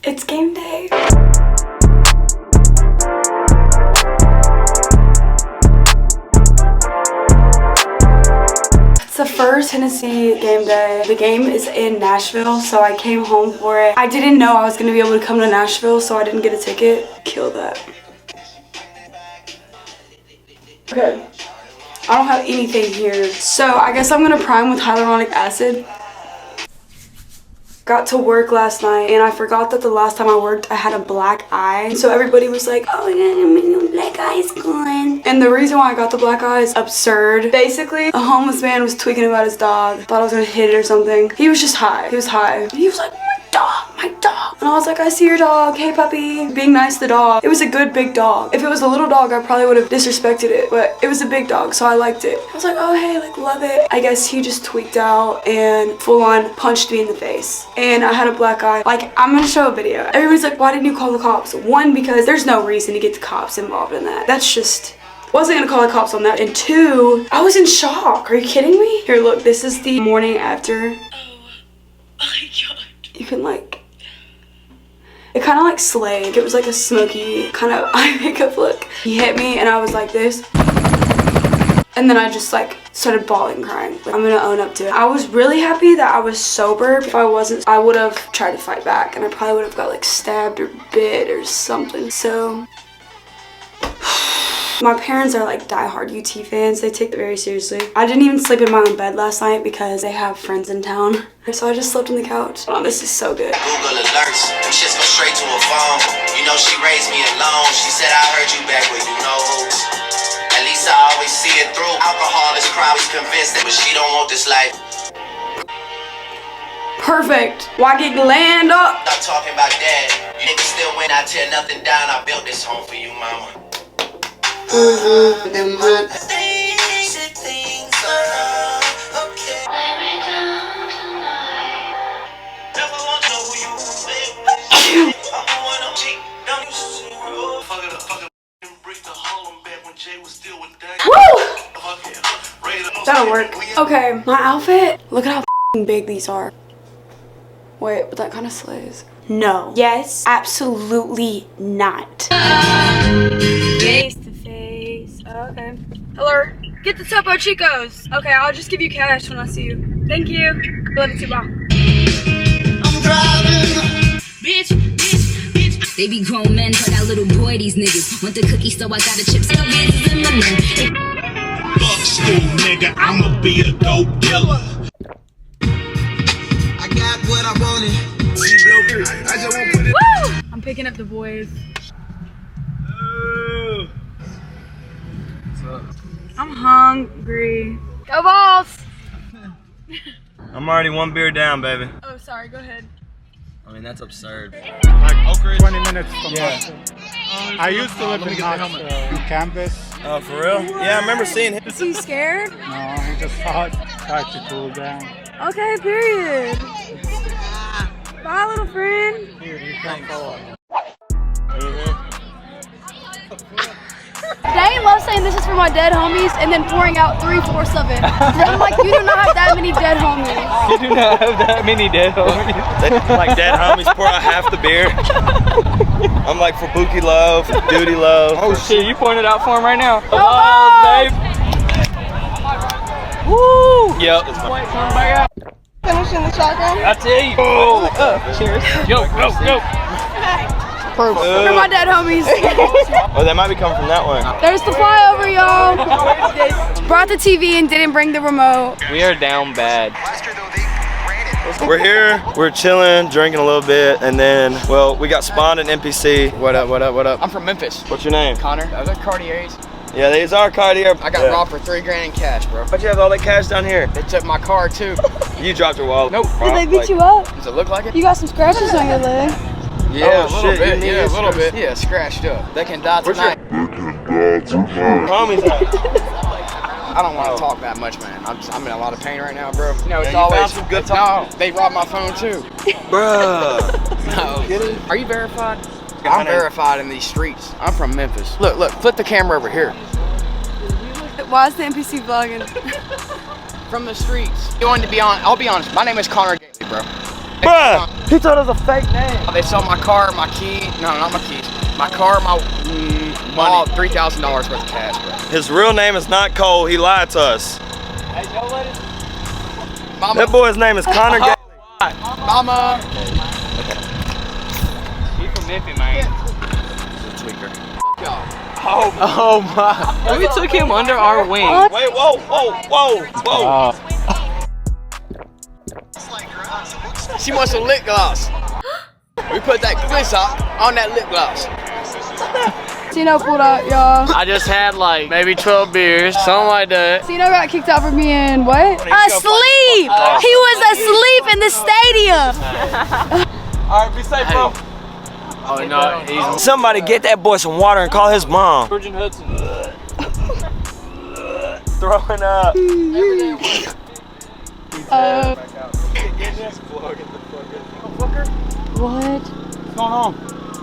It's game day. It's the first Tennessee game day. The game is in Nashville, so I came home for it. I didn't know I was gonna be able to come to Nashville, so I didn't get a ticket. Kill that. Okay. I don't have anything here. So I guess I'm gonna prime with hyaluronic acid. Got to work last night and I forgot that the last time I worked I had a black eye. So everybody was like, oh yeah, your black eye is gone. And the reason why I got the black eye is absurd. Basically, a homeless man was tweaking about his dog. Thought I was gonna hit it or something. He was just high. He was high. And he was like, my dog, my dog. And I was like, I see your dog. Hey puppy. Being nice to the dog. It was a good big dog. If it was a little dog, I probably would have disrespected it. But it was a big dog, so I liked it. I was like, oh hey, like love it. I guess he just tweaked out and full on punched me in the face. And I had a black eye. Like, I'm gonna show a video. Everybody's like, why didn't you call the cops? One, because there's no reason to get the cops involved in that. That's just, wasn't gonna call the cops on that. And two, I was in shock. Are you kidding me? Here, look, this is the morning after. Oh my god. You can like, it kind of like slayed. It was like a smoky kind of eye makeup look. He hit me and I was like this. And then I just like started bawling, crying. Like, I'm gonna own up to it. I was really happy that I was sober. If I wasn't, I would have tried to fight back and I probably would have got like stabbed or bit or something. So my parents are like diehard UT fans. They take it very seriously. I didn't even sleep in my own bed last night because they have friends in town. So I just slept on the couch. Oh, this is so good. Google alerts, them shits go straight to a phone. You know she raised me alone. She said I heard you back with you know who. At least I always see it through. Alcohol is probably convinced that, but she don't want this life. Perfect. Why get glammed up? Stop talking about dad. You niggas still win. I tear nothing down. I built this home for you, mama. That'll work. Okay, my outfit. Look at how big these are. Wait, but that kind of slays. No. Yes. Absolutely not. Face to face. Okay. Hello. Get the Topo Chicos. Okay, I'll just give you cash when I see you. Thank you. Love you too. Bye. I'm driving. Bitch. They be grown men, for that little boy, these niggas want the cookie, so I got a chip. Still hands in my name. Fuck school, nigga, I'ma be a dope dealer. I got what I wanted. I just won't put it. Woo! I'm picking up the boys. I'm hungry. Go Balls! I'm already one beer down, baby. Oh, sorry. Go ahead. I mean, that's absurd. Like 20 minutes from Nashville. I used to live in Nashville, in campus. Oh, for real? Yeah, I remember seeing him. Is he scared? No, he just tried to cool down. Okay, period. Bye, little friend. Here, you can go. They love saying this is for my dead homies and then pouring out 3/4 of it. I'm like, you do not have that many dead homies. You do not have that many dead homies. Like dead homies pour out half the beer. I'm like for Bookie love, Duty love. Oh shit, you pointed out for him right now. Go Balls, babe. Woo! Yep. Finishing the shotgun? I tell you. Oh. Cheers. Go. For my dead homies. Oh, that might be coming from that one. There's the flyover, y'all. Brought the TV and didn't bring the remote. We are down bad. We're here, we're chilling, drinking a little bit, and then, well, we got spawned in NPC. What up? I'm from Memphis. What's your name? Connor. I was at Cartier's. Yeah, these are Cartier. I got robbed for $3 grand in cash, bro. Why'd you have all that cash down here? They took my car too. You dropped your wallet. Nope. Did they beat you up? Does it look like it? You got some scratches on your leg. Yeah, a little bit. Yeah, a little bit. Yeah, scratched up. They can die tonight. Homies. I don't want to talk that much, man. I'm in a lot of pain right now, bro. You know, it's you always found some good time. No, they robbed my phone too. Bruh. No. Are you verified? I'm verified in these streets. I'm from Memphis. Look, flip the camera over here. Why is the NPC vlogging? From the streets. I'll be honest. My name is Connor Gately, bro. Bruh, he told us a fake name. They saw my car, my key. No, not my keys. My car, my money. $3,000 worth of cash, bro. His real name is not Cole. He lied to us. Hey, don't let it. Mama. That boy's name is Connor. Mama. He from Memphis, man. Tweaker. Oh my. We took him under our wing. Wait, whoa, whoa, whoa, whoa. She wants some lip gloss. We put that gliss on that lip gloss. Cino pulled out, y'all. I just had like maybe 12 beers, something like that. Cino got kicked out for being what? Asleep! He was asleep in the stadium. All right, be safe, bro. Oh no, he's Somebody get that boy some water and call his mom. Virgin Hudson. Throwing up. What? What's going on?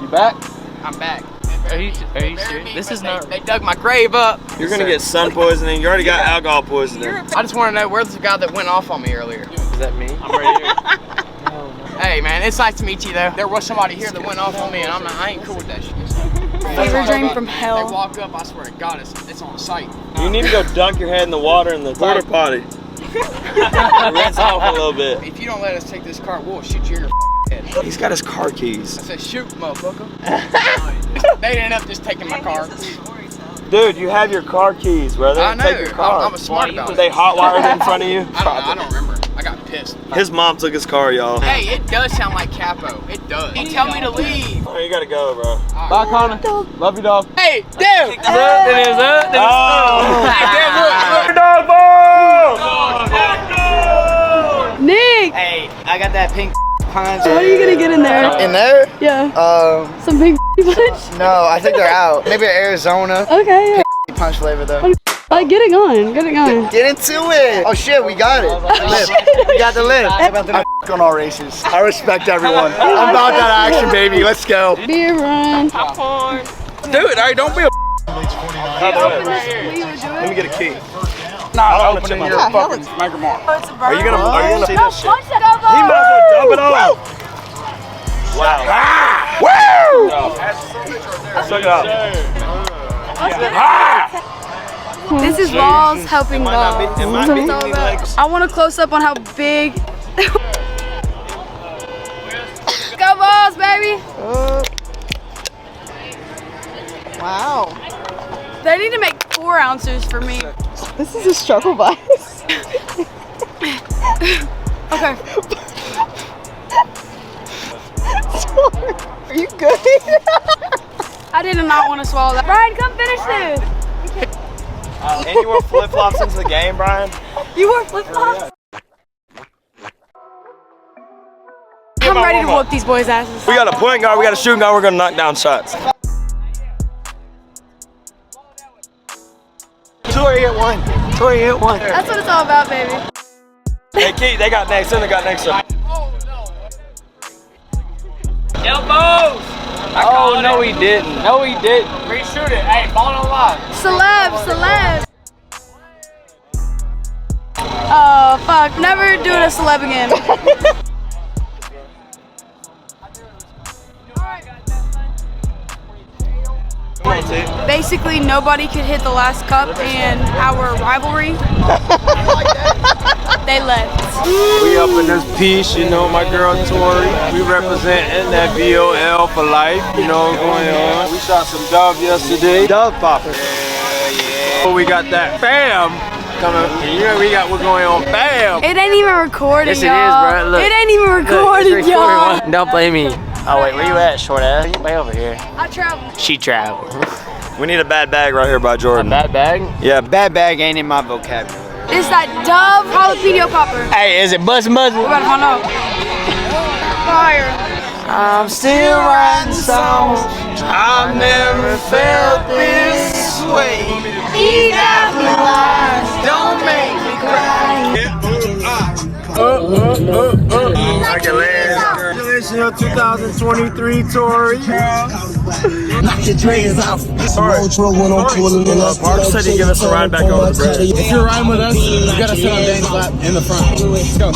You back? I'm back. Are you serious? This is not. They dug my grave up. You're gonna get sun poisoning. You already got alcohol poisoning. I just want to know where's the guy that went off on me earlier. Is that me? I'm right here. Hey man, it's nice to meet you though. There was somebody here that went off on me, and I ain't cool with that shit. Fever dream from They hell. walk up, I swear to God, it's on site. You need to go dunk your head in the water in the porta potty. Rinse off a little bit. If you don't let us take this car, we'll shoot you in your head. He's got his car keys. I said, shoot, motherfucker. They ended up just taking my car. Dude, you have your car keys, brother. I know. Take your car. I'm a smart about it. They hotwired in front of you? I don't remember. I got pissed. His mom took his car, y'all. Hey, it does sound like Capo. It does. He tell me to leave. Oh, you gotta go, bro. Bye, Connor. Love you, dog. Hey, dude. Then it's up. Then Hey, dude, look. Dog ball! Nick! Hey, I got that pink punch. What are you gonna get in there? In there? Yeah. Some pink punch? No, I think they're out. Maybe Arizona. Okay, yeah. Punch flavor though. Get it going. Get it going. Get into it. Oh shit, we got it. Lift. We got the lift. I'm on all races. I respect everyone. I'm about that action, baby. Let's go. Beer run. Dude, hey, don't be a Let Let me get a key. Not opening your fucking micro mark. Are you gonna see this shit? Punch that He might as well dump it on. Wow. Woo! Suck it up. This is balls helping balls. I want a close up on how big. Go balls, baby. Wow. They need to make 4 ounces for me. This is a struggle bias. Okay. Are you good? I did not want to swallow that. Brian, come finish this. And you wore flip-flops into the game, Brian? You wore flip-flops? I'm ready to whoop these boys' asses. We got a point guard, we got a shooting guard, we're gonna knock down shots. 2 hit one. 2 hit one. That's what it's all about, baby. Hey, Keith, they got next, and they got next. Elbows! Oh, no, he didn't. No, he didn't. Reshoot it. Hey, ball on line. Celeb. Oh, fuck. Never doing a celeb again. Basically, nobody could hit the last cup in our rivalry. They left. We up in this piece, you know, my girl Tori. We representing that VOL for life, you know what's going on. We shot some dove yesterday. Dove popping. Yeah. Oh, we got that fam coming. You know, what's going on, fam. It ain't even recording, Yes, it y'all. is, bro. Look. It ain't even recording, y'all. Don't blame me. Oh, wait, where you at, short ass? Way over here. I traveled. She traveled. We need a bad bag right here by Jordan. Bad bag? Yeah. Bad bag ain't in my vocabulary. It's that Dove jalapeno popper. Hey, is it buzz muzzle? We better find out. Fire. I'm still writing songs. I've never felt this way. Eat out the lies, don't make me cry. I can land. Congratulations, 2023 Tory. Knock your dreads off. Mark said he'd give us a ride back over the bridge. If you're riding with us, you gotta sit on Dane's lap in the front. Let's go.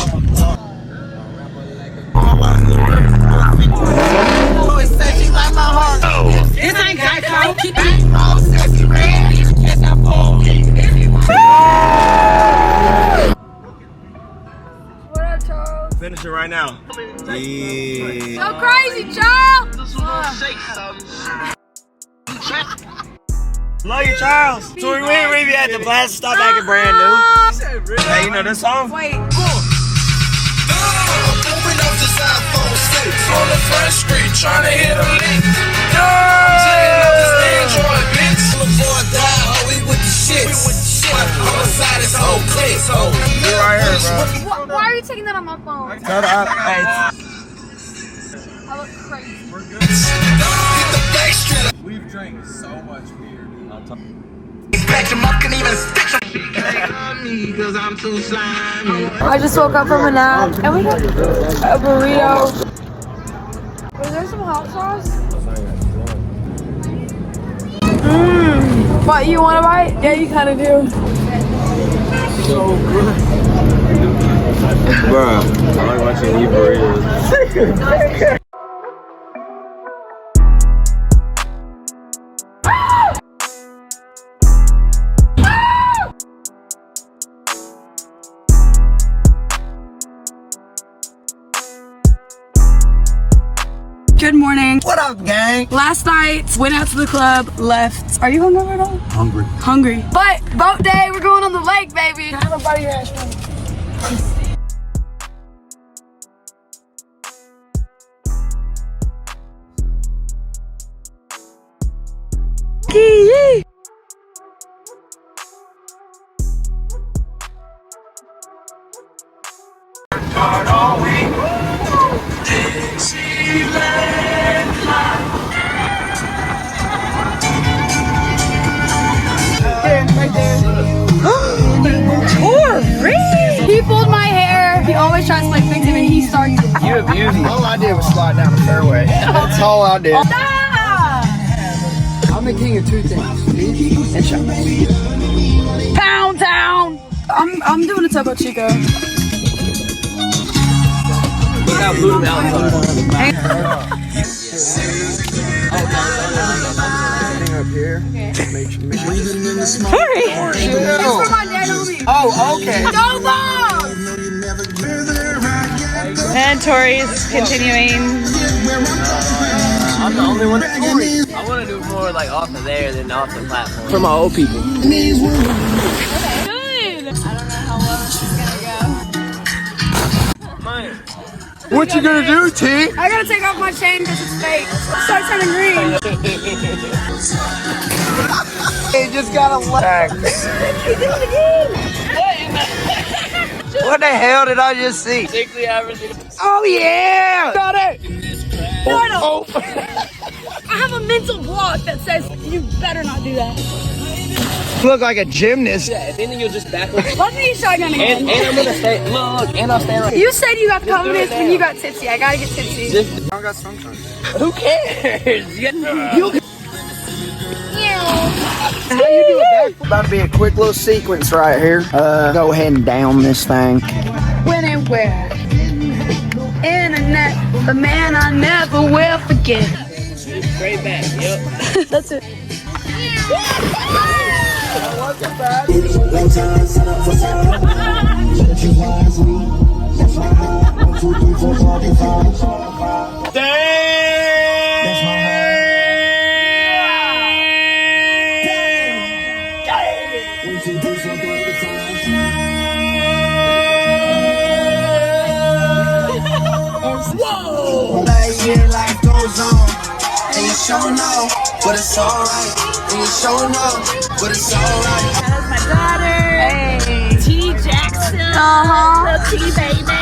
Finish it right now. Yeah. Go crazy, Charles! Love you, Charles. So we be at the blast stop back at brand new. Hey, you know this song? Wait. Open up this iPhone 6 on the front street, trying to hit a lick. Checking out this Android, bitch. Look for a die, oh, we with the shits. On the side, this whole clip. You right here, bro. Why are you taking that on my phone? Tell the I look crazy. Hit the bass strip. We've drank so much beer. Patch him up, can even stitch him. Cause I'm too slimy. I just woke up from a nap and we got a burrito. Was there some hot sauce? What, you want to bite? Yeah, you kind of do. So good. Bro, I like watching you burritos. Good morning. What up, gang? Last night, went out to the club, left. Are you hungover at all? Hungry. Hungry. But boat day, we're going on the lake, baby. Have a buddy rash. He pulled my hair. He always tries to like fix him and he starts. You abused me. All I did was slide down the fairway. That's all I did. Stop! I'm the king of two things: speed and shots. Pound town. I'm doing a Topo Chico. Look how blue the mountains Up here. Make sure. Sorry. It's for my dad and me. Oh, okay. Go long! And Tori's continuing. I'm the only one that's Tory. I want to do more like off of there than off the platform. For my old people. Good. I don't know how well this is gonna go. Mine. What you gonna do, T? I gotta take off my chain because it's fake. Start turning green. It just got a lag. He did it again. What the hell did I just see? Sickly average. Oh yeah! Got it! No. I have a mental block that says you better not do that. You look like a gymnast. Yeah, if anything, you'll just backwards. Let me shotgun again. And I'm gonna stay. Look, and I'll stand right here. You said you got confidence when you got tipsy. I gotta get tipsy. I got sometimes. Who cares? How you do it back? About to be a quick little sequence right here. Go ahead and down this thing. When and where? Internet, the man I never will forget. Straight back. Yep. That's it. Life goes on, and you showing up, but it's alright. And you showing up, but it's alright. That's my daughter. Hey. T Jackson. Little T baby.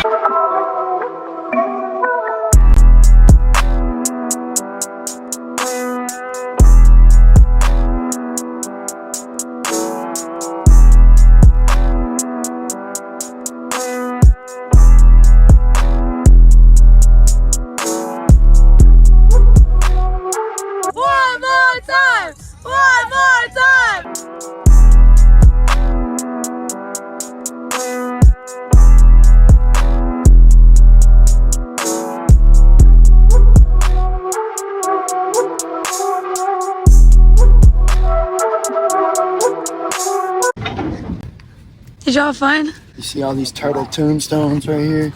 Did y'all have fun? You see all these turtle tombstones right here?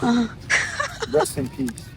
Rest in peace.